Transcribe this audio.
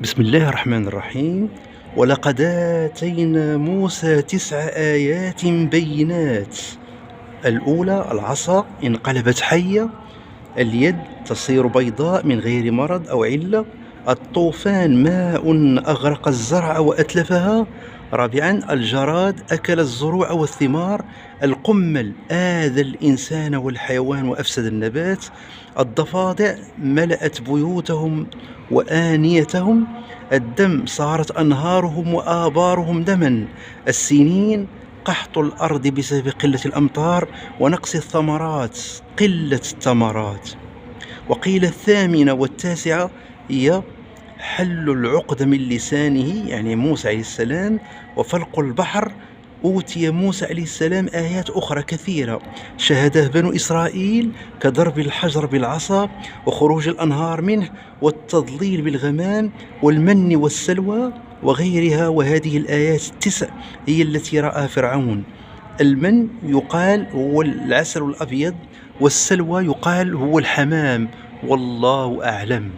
بسم الله الرحمن الرحيم. ولقد آتينا موسى 9 آيات بينات. الأولى العصا انقلبت حية، اليد تصير بيضاء من غير مرض أو علة، الطوفان ماء أغرق الزرع وأتلفها. رابعا الجراد أكل الزروع والثمار، القمل آذى الإنسان والحيوان وأفسد النبات، الضفادع ملأت بيوتهم وآنيتهم، الدم صارت أنهارهم وآبارهم دما، السنين قحط الأرض بسبب قلة الأمطار ونقص الثمرات، قلة الثمرات. وقيل الثامنة والتاسعة هي حل العقد من لسانه، يعني موسى عليه السلام، وفلق البحر. أوتي موسى عليه السلام آيات أخرى كثيرة شهدها بنو إسرائيل، كضرب الحجر بالعصا وخروج الأنهار منه والتضليل بالغمام والمن والسلوى وغيرها. وهذه الآيات التسع هي التي رأى فرعون. المن يقال هو العسل الأبيض، والسلوى يقال هو الحمام، والله أعلم.